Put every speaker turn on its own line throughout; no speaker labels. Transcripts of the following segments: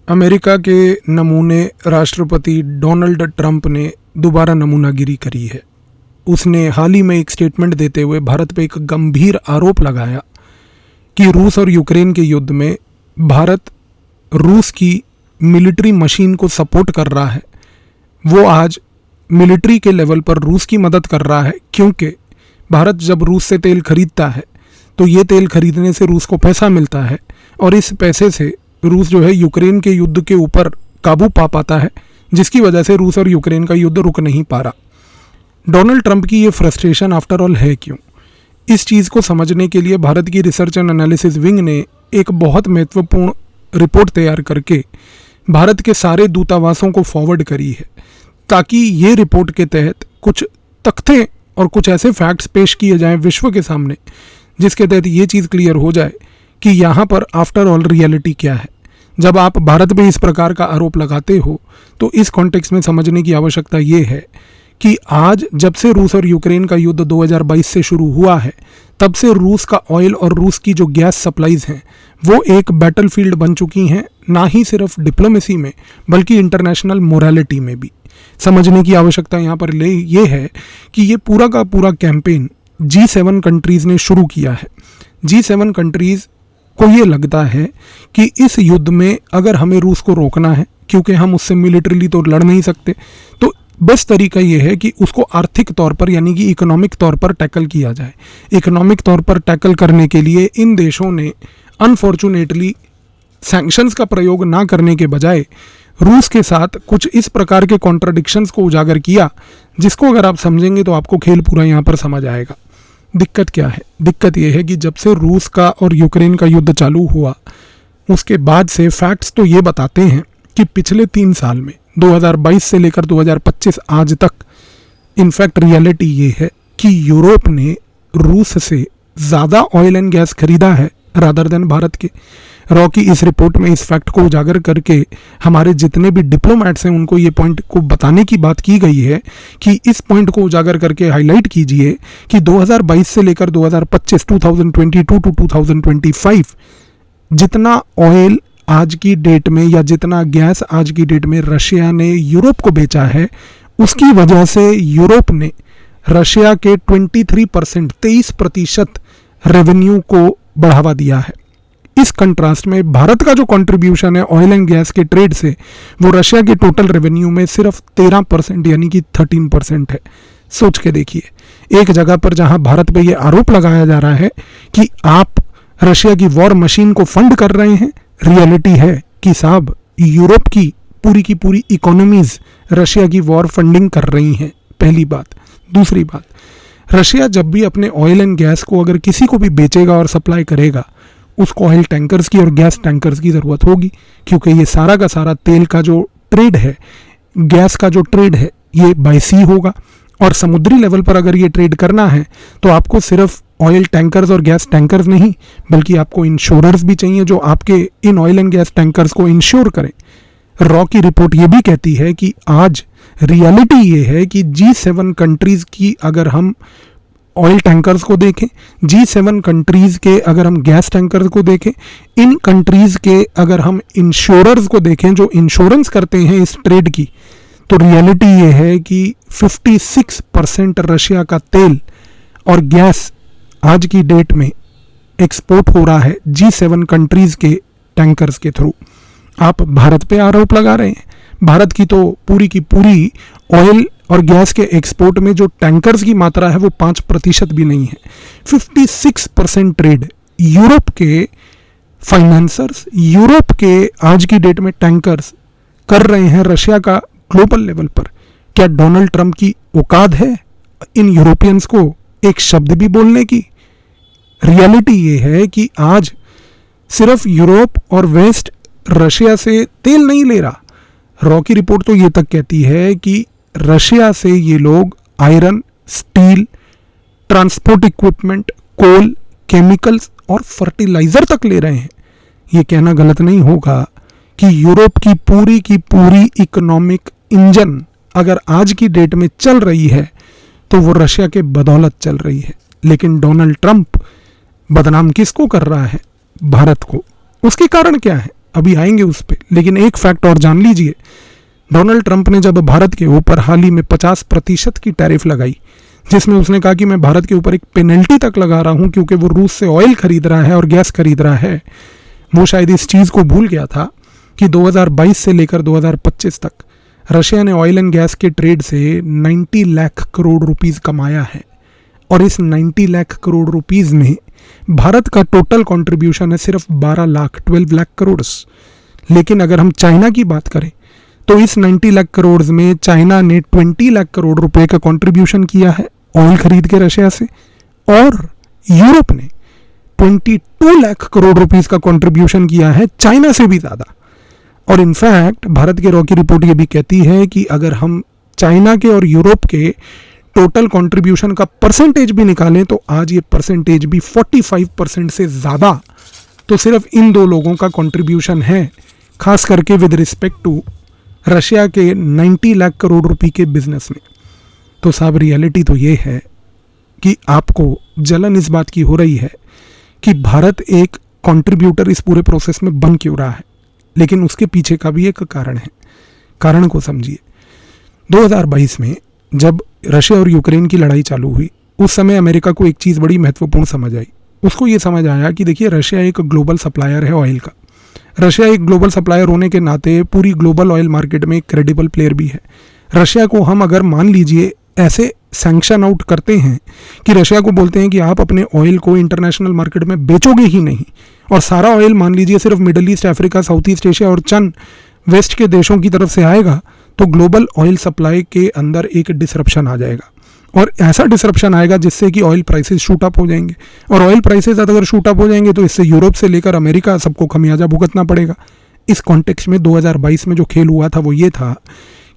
America के नमूने राष्ट्रपति डोनाल्ड ट्रंप ने दोबारा नमूनागिरी करी है। उसने हाल ही में एक स्टेटमेंट देते हुए भारत पे एक गंभीर आरोप लगाया कि रूस और यूक्रेन के युद्ध में भारत रूस की मिलिट्री मशीन को सपोर्ट कर रहा है। वो आज मिलिट्री के लेवल पर रूस की मदद कर रहा है, क्योंकि भारत जब रूस से तेल खरीदता है तो ये तेल खरीदने से रूस को पैसा मिलता है और इस पैसे से रूस जो है यूक्रेन के युद्ध के ऊपर काबू पा पाता है, जिसकी वजह से रूस और यूक्रेन का युद्ध रुक नहीं पा रहा। डोनाल्ड ट्रंप की ये फ्रस्ट्रेशन आफ्टर ऑल है क्यों? इस चीज़ को समझने के लिए भारत की रिसर्च एंड एनालिसिस विंग ने एक बहुत महत्वपूर्ण रिपोर्ट तैयार करके भारत के सारे दूतावासों को फॉरवर्ड करी है, ताकि ये रिपोर्ट के तहत कुछ तथ्य और कुछ ऐसे फैक्ट्स पेश किए जाएं विश्व के सामने, जिसके तहत ये चीज़ क्लियर हो जाए कि यहाँ पर आफ्टर ऑल रियलिटी क्या है। जब आप भारत पे इस प्रकार का आरोप लगाते हो तो इस कॉन्टेक्स्ट में समझने की आवश्यकता ये है कि आज जब से रूस और यूक्रेन का युद्ध 2022 से शुरू हुआ है, तब से रूस का ऑयल और रूस की जो गैस सप्लाईज हैं वो एक बैटलफील्ड बन चुकी हैं, ना ही सिर्फ डिप्लोमेसी में बल्कि इंटरनेशनल मोरालिटी में भी। समझने की आवश्यकता यहाँ पर ये है कि ये पूरा का पूरा कैंपेन G7 कंट्रीज़ ने शुरू किया है। G7 कंट्रीज़ को ये लगता है कि इस युद्ध में अगर हमें रूस को रोकना है, क्योंकि हम उससे मिलिट्रीली तो लड़ नहीं सकते, तो बेस्ट तरीका ये है कि उसको आर्थिक तौर पर यानी कि इकोनॉमिक तौर पर टैकल किया जाए। इकोनॉमिक तौर पर टैकल करने के लिए इन देशों ने अनफॉर्चुनेटली सैंक्शंस का प्रयोग ना करने के बजाय रूस के साथ कुछ इस प्रकार के कॉन्ट्राडिक्शंस को उजागर किया, जिसको अगर आप समझेंगे तो आपको खेल पूरा यहाँ पर समझ आएगा। दिक्कत क्या है? दिक्कत यह है कि जब से रूस का और यूक्रेन का युद्ध चालू हुआ, उसके बाद से फैक्ट्स तो ये बताते हैं कि पिछले 3 साल में 2022 से लेकर 2025 आज तक इनफैक्ट रियलिटी ये है कि यूरोप ने रूस से ज़्यादा ऑयल एंड गैस खरीदा है रादर देन भारत के। रॉ की इस रिपोर्ट में इस फैक्ट को उजागर करके हमारे जितने भी डिप्लोमैट्स हैं उनको ये पॉइंट को बताने की बात की गई है कि इस पॉइंट को उजागर करके हाईलाइट कीजिए कि 2022 से लेकर 2025 2022 टू 2025 जितना ऑयल आज की डेट में या जितना गैस आज की डेट में रशिया ने यूरोप को बेचा है, उसकी वजह से यूरोप ने रशिया के 23% रेवेन्यू को बढ़ावा दिया है। इस कंट्रास्ट में भारत का जो कंट्रीब्यूशन है ऑयल एंड गैस के ट्रेड से, वो रशिया के टोटल रेवेन्यू में सिर्फ 13% यानी कि 13% है। सोच के देखिए, एक जगह पर जहां भारत पे ये आरोप लगाया जा रहा है कि आप रशिया की वॉर मशीन को फंड कर रहे हैं, रियलिटी है कि साहब यूरोप की पूरी इकोनॉमीज रशिया की वॉर फंडिंग कर रही हैं। पहली बात। दूसरी बात, रशिया जब भी अपने ऑयल एंड गैस को अगर किसी को भी बेचेगा और सप्लाई करेगा, उसको ऑयल टैंकर्स की और गैस टैंकर्स की ज़रूरत होगी, क्योंकि ये सारा का सारा तेल का जो ट्रेड है, गैस का जो ट्रेड है, ये बाय सी होगा। और समुद्री लेवल पर अगर ये ट्रेड करना है तो आपको सिर्फ ऑयल टैंकर्स और गैस टैंकर्स नहीं, बल्कि आपको इंश्योरर्स भी चाहिए जो आपके in oil and gas tankers को इंश्योर करें। रॉ की रिपोर्ट ये भी कहती है कि आज रियलिटी ये है कि G7 कंट्रीज़ की अगर हम ऑयल टैंकर्स को देखें, G7 कंट्रीज़ के अगर हम गैस टैंकर्स को देखें, इन कंट्रीज़ के अगर हम इंश्योरर्स को देखें जो इंश्योरेंस करते हैं इस ट्रेड की, तो रियलिटी ये है कि 56% रशिया का तेल और गैस आज की डेट में एक्सपोर्ट हो रहा है G7 कंट्रीज़ के टैंकर्स के थ्रू। आप भारत पे आरोप लगा रहे हैं। भारत की तो पूरी ऑयल और गैस के एक्सपोर्ट में जो टैंकर्स की मात्रा है वो 5% भी नहीं है। 56% ट्रेड यूरोप के फाइनेंसर्स, यूरोप के आज की डेट में टैंकर्स कर रहे हैं रशिया का ग्लोबल लेवल पर। क्या डोनाल्ड ट्रंप की औकात है इन यूरोपियंस को एक शब्द भी बोलने की? रियलिटी ये है कि आज सिर्फ यूरोप और वेस्ट रशिया से तेल नहीं ले रहा। रॉ की रिपोर्ट तो ये तक कहती है कि रशिया से ये लोग आयरन, स्टील, ट्रांसपोर्ट इक्विपमेंट, कोल, केमिकल्स और फर्टिलाइजर तक ले रहे हैं। ये कहना गलत नहीं होगा कि यूरोप की पूरी इकोनॉमिक इंजन अगर आज की डेट में चल रही है तो वो रशिया के बदौलत चल रही है। लेकिन डोनाल्ड ट्रंप बदनाम किसको कर रहा है? भारत को। उसके कारण क्या है? अभी आएंगे उस पर, लेकिन एक फैक्ट और जान लीजिए। डोनाल्ड ट्रंप ने जब भारत के ऊपर हाल ही में 50% की टैरिफ लगाई, जिसमें उसने कहा कि मैं भारत के ऊपर एक पेनल्टी तक लगा रहा हूं क्योंकि वो रूस से ऑयल खरीद रहा है और गैस खरीद रहा है, वो शायद इस चीज़ को भूल गया था कि 2022 से लेकर 2025 तक रशिया ने ऑयल एंड गैस के ट्रेड से 90 लाख करोड़ रुपीस कमाया है। और इस 90 लाख करोड़ रुपीस में भारत का टोटल कंट्रीब्यूशन है सिर्फ 12 लाख करोड़। लेकिन अगर हम चाइना की बात करें तो इस 90 लाख करोड़ में चाइना ने 20 लाख करोड़ रुपए का कंट्रीब्यूशन किया है ऑयल खरीद के रशिया से, और यूरोप ने 22 लाख करोड़ रुपीस का कंट्रीब्यूशन किया है चाइना से भी ज़्यादा। और इनफैक्ट भारत के रॉ की रिपोर्ट ये भी कहती है कि अगर हम चाइना के और यूरोप के टोटल कंट्रीब्यूशन का परसेंटेज भी निकालें तो आज ये परसेंटेज भी 45% से ज़्यादा तो सिर्फ इन दो लोगों का कंट्रीब्यूशन है, खास करके विद रिस्पेक्ट टू रशिया के 90 लाख करोड़ रुपए के बिजनेस में। तो साहब रियलिटी तो ये है कि आपको जलन इस बात की हो रही है कि भारत एक कंट्रीब्यूटर इस पूरे प्रोसेस में बन क्यों रहा है, लेकिन उसके पीछे का भी एक कारण है। कारण को समझिए। 2022 में जब रशिया और यूक्रेन की लड़ाई चालू हुई, उस समय अमेरिका को एक चीज़ बड़ी महत्वपूर्ण समझ आई। उसको ये समझ आया कि देखिए रशिया एक ग्लोबल सप्लायर है ऑयल का। रशिया एक ग्लोबल सप्लायर होने के नाते पूरी ग्लोबल ऑयल मार्केट में एक क्रेडिबल प्लेयर भी है। रशिया को हम अगर मान लीजिए ऐसे सैंक्शन आउट करते हैं कि रशिया को बोलते हैं कि आप अपने ऑयल को इंटरनेशनल मार्केट में बेचोगे ही नहीं, और सारा ऑयल मान लीजिए सिर्फ middle east, Africa, south east Asia और चंद वेस्ट के देशों की तरफ से आएगा, तो ग्लोबल ऑयल सप्लाई के अंदर एक डिसरप्शन आ जाएगा। और ऐसा डिसरप्शन आएगा जिससे कि ऑयल प्राइसेस शूट अप हो जाएंगे, और ऑयल प्राइसेस अगर शूट अप हो जाएंगे तो इससे यूरोप से लेकर अमेरिका सबको खमियाजा भुगतना पड़ेगा। इस कॉन्टेक्स्ट में 2022 में जो खेल हुआ था वो ये था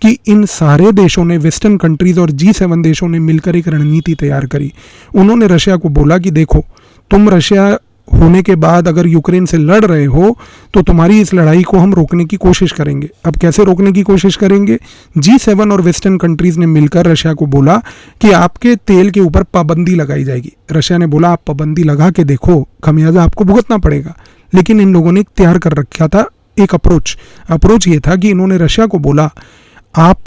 कि इन सारे देशों ने, वेस्टर्न कंट्रीज और G7 देशों ने मिलकर एक रणनीति तैयार करी। उन्होंने रशिया को बोला कि देखो, तुम रशिया होने के बाद अगर यूक्रेन से लड़ रहे हो तो तुम्हारी इस लड़ाई को हम रोकने की कोशिश करेंगे। अब कैसे रोकने की कोशिश करेंगे? G7 और वेस्टर्न कंट्रीज ने मिलकर रशिया को बोला कि आपके तेल के ऊपर पाबंदी लगाई जाएगी। रशिया ने बोला आप पाबंदी लगा के देखो, खमियाजा आपको भुगतना पड़ेगा। लेकिन इन लोगों ने तैयार कर रखा था एक अप्रोच ये था कि इन्होंने रशिया को बोला आप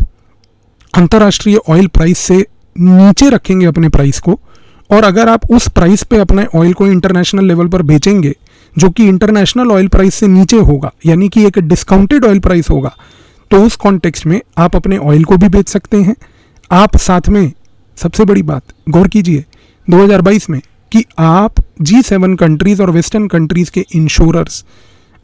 अंतर्राष्ट्रीय ऑयल प्राइस से नीचे रखेंगे अपने प्राइस को, और अगर आप उस प्राइस पे अपने ऑयल को इंटरनेशनल लेवल पर बेचेंगे जो कि इंटरनेशनल ऑयल प्राइस से नीचे होगा, यानी कि एक डिस्काउंटेड ऑयल प्राइस होगा, तो उस कॉन्टेक्स्ट में आप अपने ऑयल को भी बेच सकते हैं। आप साथ में, सबसे बड़ी बात गौर कीजिए 2022 में, कि आप G7 कंट्रीज और वेस्टर्न कंट्रीज के इंश्योरर्स,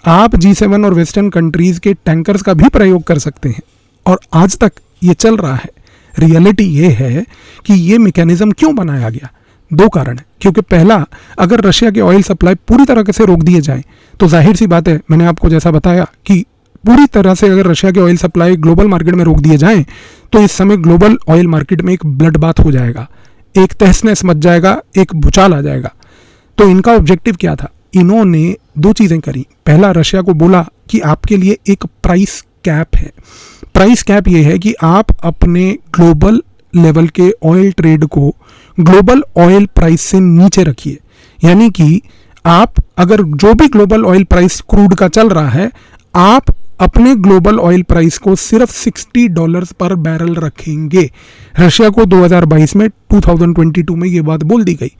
आप G7 और वेस्टर्न कंट्रीज के टैंकर्स का भी प्रयोग कर सकते हैं। और आज तक ये चल रहा है। रियलिटी ये है कि ये मैकेनिज्म क्यों बनाया गया? दो कारण है। क्योंकि पहला, अगर रशिया के ऑयल सप्लाई पूरी तरह से रोक दिए जाएं तो जाहिर सी बात है, मैंने आपको जैसा बताया कि पूरी तरह से अगर रशिया के ऑयल सप्लाई ग्लोबल मार्केट में रोक दिए जाएं तो इस समय ग्लोबल ऑयल मार्केट में एक ब्लड बाथ हो जाएगा, एक तहस-नहस मच जाएगा, एक भूचाल आ जाएगा। तो इनका ऑब्जेक्टिव क्या था? इन्होंने दो चीज़ें करी। पहला, रशिया को बोला कि आपके लिए एक प्राइस कैप है। प्राइस कैप ये है कि आप अपने ग्लोबल लेवल के ऑयल ट्रेड को ग्लोबल ऑयल प्राइस से नीचे रखिए। यानी कि आप अगर जो भी ग्लोबल ऑयल प्राइस क्रूड का चल रहा है, आप अपने ग्लोबल ऑयल प्राइस को सिर्फ $60 पर बैरल रखेंगे। रशिया को 2022 में 2022 में ये बात बोल दी गई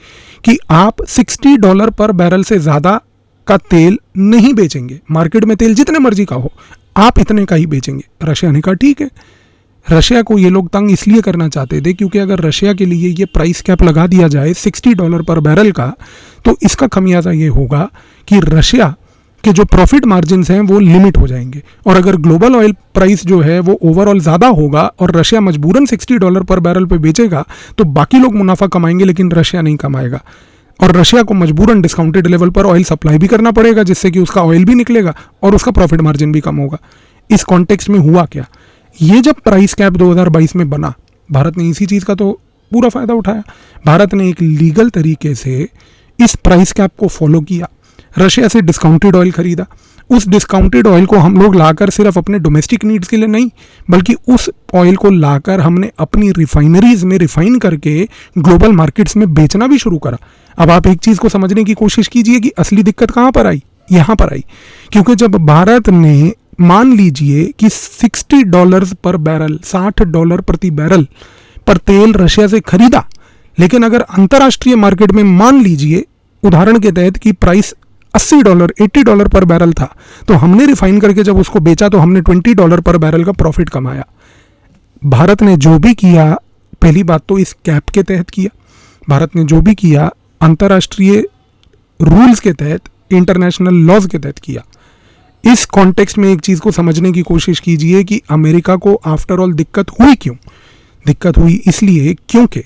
कि आप $60 पर बैरल से ज़्यादा का तेल नहीं बेचेंगे। मार्केट में तेल जितने मर्जी का हो, आप इतने का ही बेचेंगे। रशिया ने कहा ठीक है। रशिया को ये लोग तंग इसलिए करना चाहते थे क्योंकि अगर रशिया के लिए ये प्राइस कैप लगा दिया जाए $60 पर बैरल का, तो इसका खमियाजा ये होगा कि रशिया के जो प्रॉफिट मार्जिन्स हैं वो लिमिट हो जाएंगे। और अगर ग्लोबल ऑयल प्राइस जो है वो ओवरऑल ज़्यादा होगा और रशिया मजबूरन $60 पर बैरल पे बेचेगा, तो बाकी लोग मुनाफा कमाएंगे लेकिन रशिया नहीं कमाएगा। और रशिया को मजबूरन डिस्काउंटेड लेवल पर ऑयल सप्लाई भी करना पड़ेगा, जिससे कि उसका ऑयल भी निकलेगा और उसका प्रॉफिट मार्जिन भी कम होगा। इस कॉन्टेक्स्ट में हुआ क्या? ये जब प्राइस कैप 2022 में बना, भारत ने इसी चीज़ का तो पूरा फ़ायदा उठाया। भारत ने एक लीगल तरीके से इस प्राइस कैप को फॉलो किया, रशिया से डिस्काउंटेड ऑयल खरीदा। उस डिस्काउंटेड ऑयल को हम लोग लाकर सिर्फ अपने डोमेस्टिक नीड्स के लिए नहीं, बल्कि उस ऑयल को लाकर हमने अपनी रिफाइनरीज में रिफाइन करके ग्लोबल मार्केट्स में बेचना भी शुरू करा। अब आप एक चीज़ को समझने की कोशिश कीजिए कि असली दिक्कत कहाँ पर आई। यहाँ पर आई, क्योंकि जब भारत ने मान लीजिए कि $60 पर बैरल, $60 प्रति बैरल पर तेल रशिया से खरीदा, लेकिन अगर अंतर्राष्ट्रीय मार्केट में मान लीजिए उदाहरण के तहत कि प्राइस $80 पर बैरल था, तो हमने रिफाइन करके जब उसको बेचा तो हमने $20 पर बैरल का प्रॉफिट कमाया। भारत ने जो भी किया, पहली बात तो इस कैप के तहत किया, भारत ने जो भी किया अंतर्राष्ट्रीय रूल्स के तहत, इंटरनेशनल लॉज के तहत किया। इस कॉन्टेक्स्ट में एक चीज़ को समझने की कोशिश कीजिए कि अमेरिका को आफ्टर ऑल दिक्कत हुई क्यों। दिक्कत हुई इसलिए क्योंकि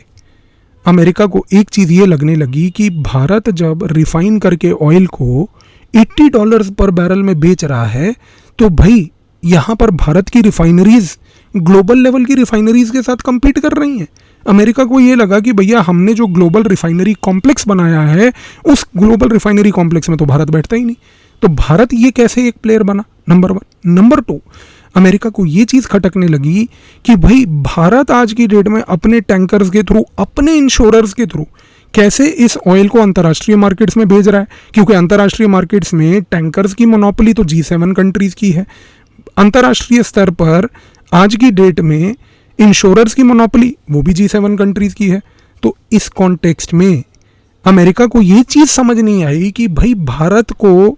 अमेरिका को एक चीज़ ये लगने लगी कि भारत जब रिफाइन करके ऑयल को $80 पर बैरल में बेच रहा है, तो भाई यहाँ पर भारत की रिफाइनरीज ग्लोबल लेवल की रिफाइनरीज के साथ compete कर रही हैं। अमेरिका को ये लगा कि भैया हमने जो ग्लोबल रिफाइनरी कॉम्प्लेक्स बनाया है, उस ग्लोबल रिफाइनरी कॉम्प्लेक्स में तो भारत बैठता ही नहीं, तो भारत ये कैसे एक प्लेयर बना, नंबर 1। नंबर 2, अमेरिका को ये चीज़ खटकने लगी कि भाई भारत आज की डेट में अपने टैंकर्स के थ्रू, अपने इंश्योरर्स के थ्रू कैसे इस ऑयल को अंतर्राष्ट्रीय मार्केट्स में भेज रहा है, क्योंकि अंतर्राष्ट्रीय मार्केट्स में टैंकर्स की मोनोपोली तो G7 कंट्रीज़ की है। अंतर्राष्ट्रीय स्तर पर आज की डेट में इंश्योरर्स की मोनोपोली वो भी G7 कंट्रीज़ की है। तो इस कॉन्टेक्स्ट में अमेरिका को ये चीज़ समझ नहीं आई कि भाई भारत को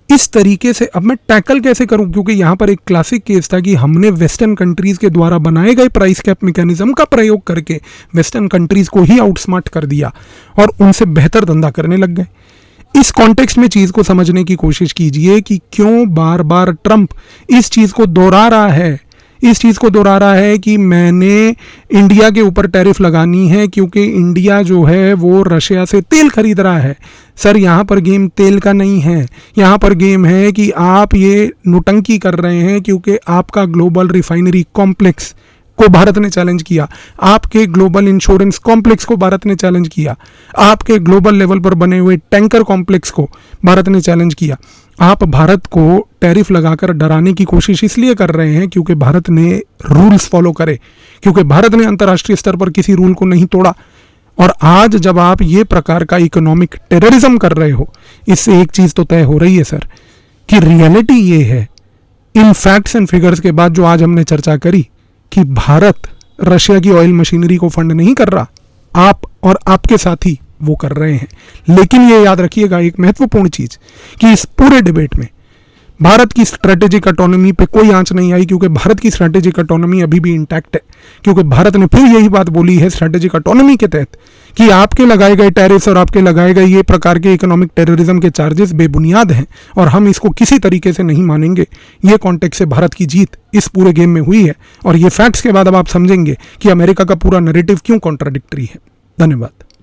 इस तरीके से अब मैं टैकल कैसे करूं, क्योंकि यहाँ पर एक क्लासिक केस था कि हमने वेस्टर्न कंट्रीज़ के द्वारा बनाए गए प्राइस कैप मैकेनिज्म का प्रयोग करके वेस्टर्न कंट्रीज़ को ही आउटस्मार्ट कर दिया और उनसे बेहतर धंधा करने लग गए। इस कॉन्टेक्स्ट में चीज़ को समझने की कोशिश कीजिए कि क्यों बार बार ट्रंप इस चीज़ को दोहरा रहा है, इस चीज़ को दोहरा रहा है कि मैंने इंडिया के ऊपर टैरिफ लगानी है क्योंकि इंडिया जो है वो रशिया से तेल खरीद रहा है। सर यहाँ पर गेम तेल का नहीं है, यहाँ पर गेम है कि आप ये नोटंकी कर रहे हैं क्योंकि आपका ग्लोबल रिफाइनरी कॉम्प्लेक्स को भारत ने चैलेंज किया, आपके ग्लोबल इंश्योरेंस कॉम्प्लेक्स को भारत ने चैलेंज किया, आपके ग्लोबल लेवल पर बने हुए टैंकर कॉम्प्लेक्स को भारत ने चैलेंज किया। आप भारत को टैरिफ लगाकर डराने की कोशिश इसलिए कर रहे हैं क्योंकि भारत ने रूल्स फॉलो करे, क्योंकि भारत ने अंतर्राष्ट्रीय स्तर पर किसी रूल को नहीं तोड़ा। और आज जब आप ये प्रकार का इकोनॉमिक टेररिज्म कर रहे हो, इससे एक चीज़ तो तय हो रही है सर कि रियलिटी ये है, इन फैक्ट्स एंड फिगर्स के बाद जो आज हमने चर्चा करी कि भारत रशिया की ऑयल मशीनरी को फंड नहीं कर रहा, आप और आपके साथी वो कर रहे हैं। लेकिन ये याद रखिएगा एक महत्वपूर्ण चीज़ कि इस पूरे डिबेट में भारत की स्ट्रेटेजिक ऑटोनॉमी पे कोई आंच नहीं आई, क्योंकि भारत की स्ट्रेटेजिक ऑटोनॉमी अभी भी इंटैक्ट है, क्योंकि भारत ने फिर यही बात बोली है स्ट्रेटेजिक ऑटोनॉमी के तहत कि आपके लगाए गए टैरिफ्स और आपके लगाए गए ये प्रकार के इकोनॉमिक टेररिज्म के चार्जेस बेबुनियाद हैं और हम इसको किसी तरीके से नहीं मानेंगे। ये कॉन्टेक्स्ट से भारत की जीत इस पूरे गेम में हुई है और ये फैक्ट्स के बाद अब आप समझेंगे कि अमेरिका का पूरा नैरेटिव क्यों कॉन्ट्राडिक्टरी है। धन्यवाद।